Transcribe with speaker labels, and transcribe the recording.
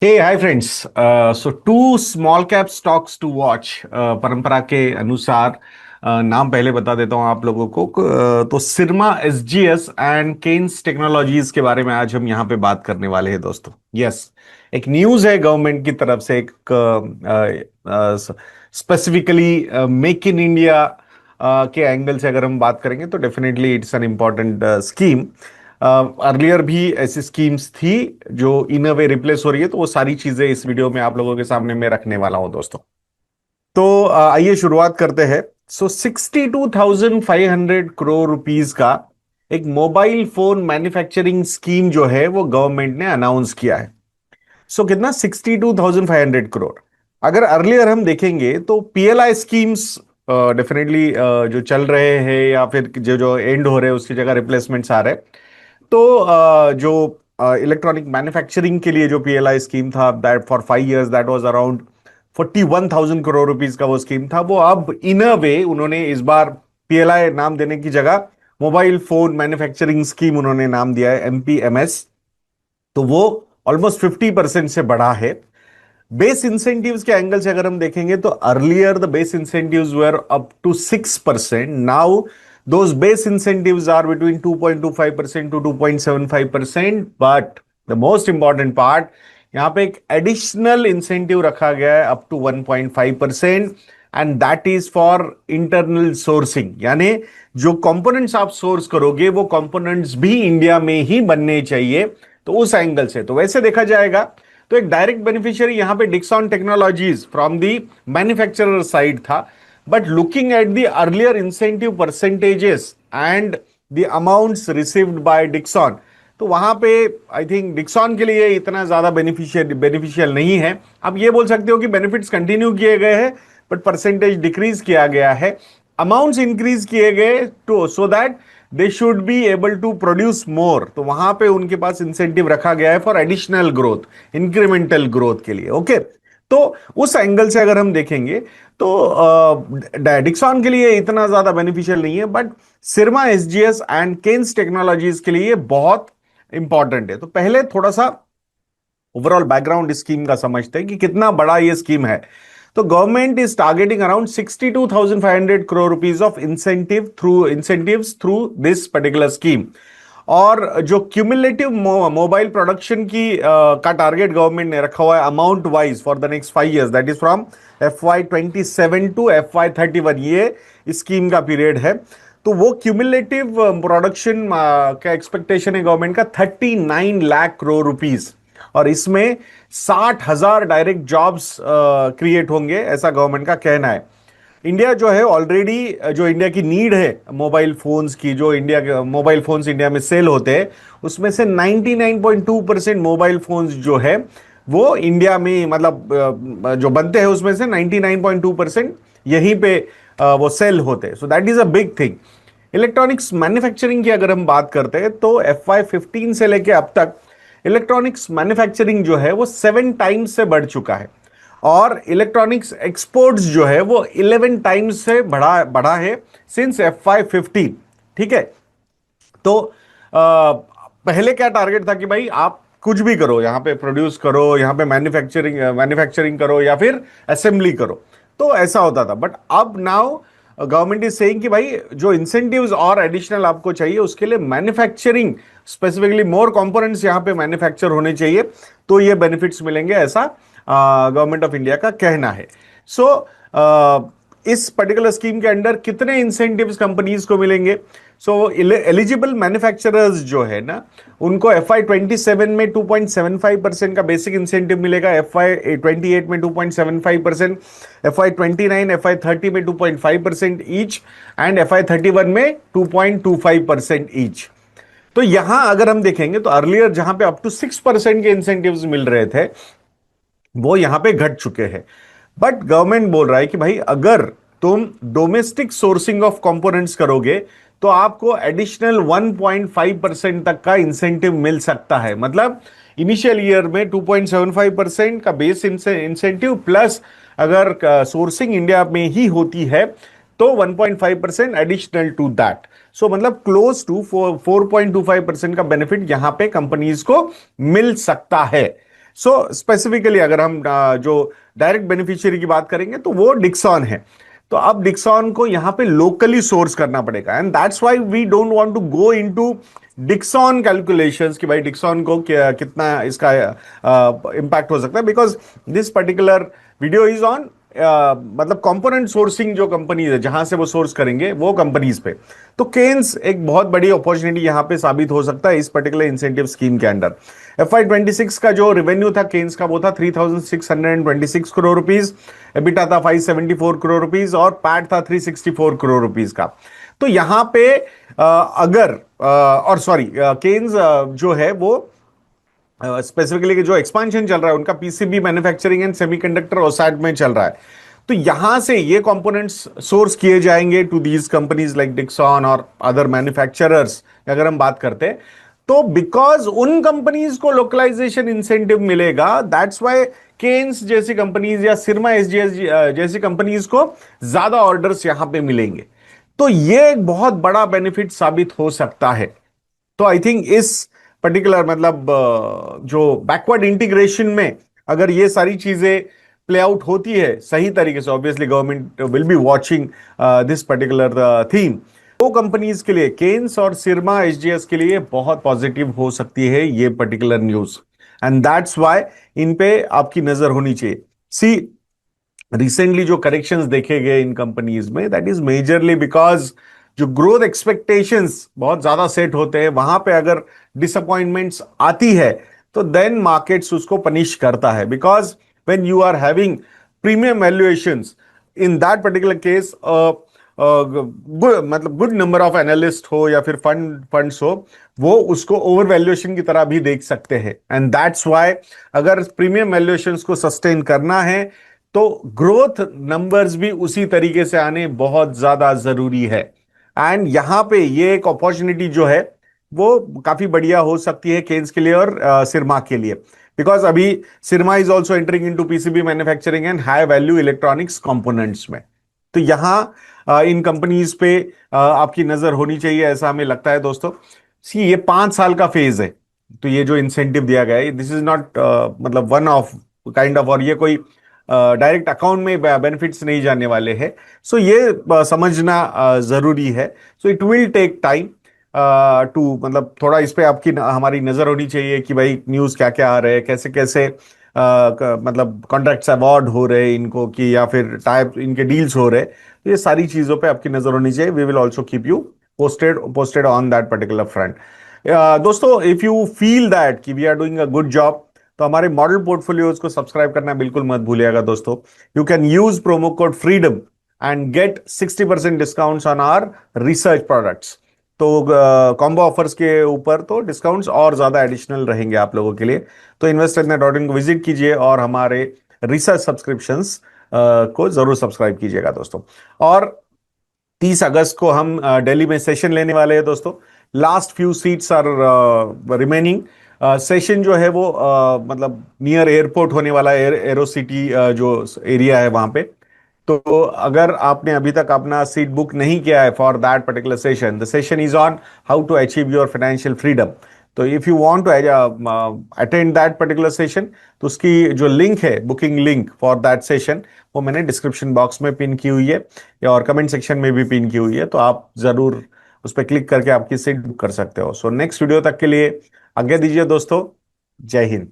Speaker 1: Hey hi friends. So two small cap stocks to watch. परंपरा के अनुसार नाम पहले बता देता हूं आप लोगों को। तो सिरमा एसजीएस एंड केन्स टेक्नोलॉजीज के बारे में आज हम यहां पे बात करने वाले हैं दोस्तों। यस, एक न्यूज है गवर्नमेंट की तरफ से, एक स्पेसिफिकली मेक इन इंडिया के एंगल से अगर हम बात करेंगे तो definitely it's an important scheme. Earlier भी ऐसी स्कीम्स थी जो इन अ वे रिप्लेस हो रही है, तो वो सारी चीजें इस वीडियो में आप लोगों के सामने मैं रखने वाला हूं दोस्तों। तो आइए शुरुआत करते हैं। सो 62,500 करोड़ रुपीस का एक मोबाइल फोन मैन्युफैक्चरिंग स्कीम जो है वो गवर्नमेंट ने अनाउंस किया है। सो कितना? 62,500 करोड़। अगर अर्लियर हम देखेंगे तो पीएलआई स्कीम्स डेफिनेटली जो चल रहे हैं या फिर जो जो एंड हो रहे हैं उसकी जगह रिप्लेसमेंट्स आ रहे हैं। तो जो इलेक्ट्रॉनिक मैन्युफैक्चरिंग के लिए जो पीएलआई स्कीम था, that for 5 years that was around 41,000 crore rupees का वो स्कीम था। वो अब इन अ वे उन्होंने इस बार पीएलआई नाम देने की जगह मोबाइल फोन मैन्युफैक्चरिंग स्कीम उन्होंने नाम दिया है, एमपीएमएस। तो वो ऑलमोस्ट 50% से बढ़ा है। बेस इंसेंटिव्स के एंगल से अगर हम देखेंगे तो earlier the base incentives were up to 6%। Now those base incentives are between 2.25% to 2.75%, but the most important part, यहां पे एक एडिशनल इंसेंटिव रखा गया है up to 1.5%, and that is for internal sourcing. यानी जो कंपोनेंट्स आप सोर्स करोगे वो कंपोनेंट्स भी इंडिया में ही बनने चाहिए। तो उस एंगल से तो वैसे देखा जाएगा तो एक डायरेक्ट बेनिफिशियरी यहां पे Dixon technologies from the manufacturer side था। But looking at the earlier incentive percentages and the amounts received by Dixon, तो वहां पे आई थिंक डिक्सॉन के लिए इतना ज्यादा बेनिफिशियल नहीं है। आप ये बोल सकते हो कि बेनिफिट्स कंटिन्यू किए गए हैं बट परसेंटेज डिक्रीज किया गया है, अमाउंट्स इंक्रीज किए गए to so that they should be able to produce more. तो वहां पे उनके पास इंसेंटिव रखा गया है for additional growth, incremental growth के लिए। ओके, तो उस एंगल से अगर हम देखेंगे तो डिक्सॉन के लिए इतना ज्यादा बेनिफिशियल नहीं है, but Syrma SGS and Kaynes technologies के लिए बहुत इंपॉर्टेंट है। तो पहले थोड़ा सा ओवरऑल बैकग्राउंड स्कीम का समझते हैं कि कितना बड़ा ये स्कीम है। तो government is targeting around 62,500 crore rupees of incentives through this particular scheme. और जो क्यूमुलेटिव मोबाइल प्रोडक्शन का टारगेट गवर्नमेंट ने रखा हुआ है amount wise for the next 5 years, that is from FY 27 to FY 31, ये स्कीम का पीरियड है। तो वो क्यूमुलेटिव प्रोडक्शन का एक्सपेक्टेशन है गवर्नमेंट का 39 लाख करोड़ रुपीज, और इसमें 60,000 डायरेक्ट जॉब्स क्रिएट होंगे, ऐसा गवर्नमेंट का कहना है। इंडिया जो है ऑलरेडी, जो इंडिया की नीड है मोबाइल फोन्स की, जो इंडिया के मोबाइल फोन्स इंडिया में सेल होते हैं उसमें से 99.2% मोबाइल फोन्स जो है वो इंडिया में, मतलब जो बनते हैं उसमें से 99.2% यहीं पे वो सेल होते हैं। So that is a big thing. Electronics manufacturing की अगर हम बात करते हैं तो FY 15 से लेके अब तक इलेक्ट्रॉनिक्स मैन्युफैक्चरिंग जो है वो 7 टाइम्स से बढ़ चुका है, और इलेक्ट्रॉनिक्स एक्सपोर्ट्स जो है वो 11 टाइम्स से बढ़ा बढ़ा है सिंस FY 15। ठीक है, तो पहले क्या टारगेट था कि भाई आप कुछ भी करो, यहां पे प्रोड्यूस करो, यहां पे मैन्युफैक्चरिंग करो या फिर असेंबली करो, तो ऐसा होता था। बट अब नाउ गवर्नमेंट इज सेइंग कि भाई जो इंसेंटिव्स और एडिशनल आपको चाहिए उसके लिए मैन्युफैक्चरिंग, स्पेसिफिकली मोर कंपोनेंट्स यहां पे मैन्युफैक्चर होने चाहिए, तो ये बेनिफिट्स मिलेंगे, ऐसा गवर्नमेंट ऑफ इंडिया का कहना है। सो इस पर्टिकुलर स्कीम के अंडर कितने इंसेंटिव्स कंपनीज को मिलेंगे? सो एलिजिबल मैन्युफैक्चरर्स जो है ना, उनको FY 27 में 2.75% का बेसिक इंसेंटिव मिलेगा, FY 28 में 2.75%, FY 29 FY 30 में 2.5% ईच, एंड FY 31 में 2.25% ईच। तो यहां अगर हम देखेंगे तो अर्लियर जहां पे अप टू 6% के इंसेंटिव्स मिल रहे थे वो यहां पे घट चुके हैं। बट गवर्नमेंट बोल रहा है कि भाई अगर तुम डोमेस्टिक सोर्सिंग ऑफ कंपोनेंट्स करोगे तो आपको एडिशनल 1.5% तक का इंसेंटिव मिल सकता है। मतलब इनिशियल ईयर में 2.75% का बेस इंसेंटिव प्लस अगर सोर्सिंग इंडिया में ही होती है तो 1.5% एडिशनल टू दैट। सो मतलब क्लोज टू 4.25% का बेनिफिट यहां पे कंपनीज को मिल सकता है। सो स्पेसिफिकली अगर हम जो डायरेक्ट बेनिफिशियरी की बात करेंगे तो वो डिक्सॉन है। तो अब डिक्सॉन को यहां पे लोकली सोर्स करना पड़ेगा, and that's why we don't want to go into Dixon calculations कि भाई डिक्सॉन को कितना इसका इम्पैक्ट हो सकता है, because this particular video is on मतलब कंपोनेंट सोर्सिंग जो कंपनीज है जहां से वो सोर्स करेंगे वो कंपनीज पे। तो केन्स एक बहुत बड़ी अपॉर्चुनिटी यहां पे साबित हो सकता है इस पर्टिकुलर इंसेंटिव स्कीम के अंडर। FY 26 का जो रेवेन्यू था केन्स का वो था 3,626 करोड़ रुपीज, एबिटा था 574 करोड़ रुपीज और पैट था 364 करोड़ रुपीज का। तो यहां पे अगर और सॉरी केन्स जो है वो स्पेसिफिकली जो एक्सपांशन चल रहा है उनका पीसीबी मैन्युफैक्चरिंग एंड सेमीकंडक्टर ओसैट में चल रहा है। तो यहां से ये कंपोनेंट्स सोर्स किए जाएंगे to these companies like Dixon और अदर मैन्युफैक्चरर्स अगर हम बात करते हैं। तो बिकॉज उन कंपनीज को लोकलाइजेशन इंसेंटिव मिलेगा, दैट्स व्हाई केन्स जैसी कंपनीज या सिरमा एसजीएस जैसी कंपनीज को ज्यादा ऑर्डर्स यहां पे मिलेंगे। तो ये एक बहुत बड़ा बेनिफिट साबित हो सकता है। तो आई थिंक इस पर्टिकुलर मतलब जो बैकवर्ड इंटीग्रेशन में अगर ये सारी चीजें प्ले आउट होती है सही तरीके से, obviously government will be watching this particular theme. दो कंपनीज के लिए केन्स और सिरमा एसजीएस के लिए बहुत पॉजिटिव हो सकती है ये particular news, and that's why in पे आपकी नजर होनी चाहिए। सी रिसेंटली जो करेक्शंस देखे गए इन कंपनीज में, दैट इज मेजरली बिकॉज जो ग्रोथ एक्सपेक्टेशंस बहुत ज्यादा सेट होते हैं वहां पे अगर डिसअपॉइंटमेंट्स आती है तो देन मार्केट्स उसको पनिश करता है, because when you are having premium valuations in that particular case, मतलब गुड नंबर ऑफ एनालिस्ट हो या फिर फंड्स हो, वो उसको ओवर वैल्यूएशन की तरह भी देख सकते हैं। एंड दैट्स व्हाई अगर प्रीमियम वैल्यूएशंस को सस्टेन करना है तो ग्रोथ नंबर्स भी उसी तरीके से आने बहुत ज्यादा जरूरी है। एंड यहां पे ये एक अपॉर्चुनिटी जो है वो काफी बढ़िया हो सकती है केन्स के लिए और सिरमा के लिए, बिकॉज अभी Syrma is also entering into PCB manufacturing and high value electronics components में। तो यहां इन कंपनीज पे आपकी नजर होनी चाहिए ऐसा हमें लगता है दोस्तों। सी ये 5 साल का फेज है, तो ये जो इंसेंटिव दिया गया है दिस इज नॉट मतलब वन ऑफ काइंड ऑफ, और ये कोई डायरेक्ट अकाउंट में बेनिफिट्स नहीं जाने वाले हैं। सो ये समझना जरूरी है। So it will take time to मतलब थोड़ा इस पे आपकी हमारी नजर होनी चाहिए कि भाई न्यूज क्या क्या आ रहे हैं, कैसे कैसे मतलब कॉन्ट्रैक्ट्स अवार्ड हो रहे हैं इनको कि या फिर टाइप इनके डील्स हो रहे हैं। तो ये सारी चीजों पे आपकी नजर होनी चाहिए। We will also keep you posted on that particular front. दोस्तों इफ यू फील दैट कि we are doing a good job तो हमारे मॉडल पोर्टफोलियोज को सब्सक्राइब करना बिल्कुल मत भूलिएगा दोस्तों। You can use promo code freedom and get 60% discounts on our research products. तो कॉम्बो ऑफर्स के ऊपर तो डिस्काउंट्स और ज्यादा एडिशनल रहेंगे आप लोगों के लिए। तो इन्वेस्टरनेट.इन को विजिट कीजिए और हमारे रिसर्च सब्सक्रिप्शंस को जरूर सब्सक्राइब कीजिएगा दोस्तों। और 30 अगस्त को हम दिल्ली में सेशन लेने वाले हैं दोस्तों। Last few seats are remaining. Session जो है वो मतलब नियर एयरपोर्ट होने वाला है, एरो सिटी जो एरिया है वहां पे। तो अगर आपने अभी तक अपना सीट बुक नहीं किया है for that particular session, the session is on how to achieve your financial freedom. तो if you want to attend that particular session तो उसकी जो लिंक है, booking link for that session, वो मैंने डिस्क्रिप्शन बॉक्स में पिन की हुई है और कमेंट सेक्शन में भी पिन की हुई है। तो आप जरूर उस पर क्लिक करके आपकी सीट बुक कर सकते हो। सो नेक्स्ट वीडियो तक के लिए आज्ञा दीजिए दोस्तों। जय हिंद।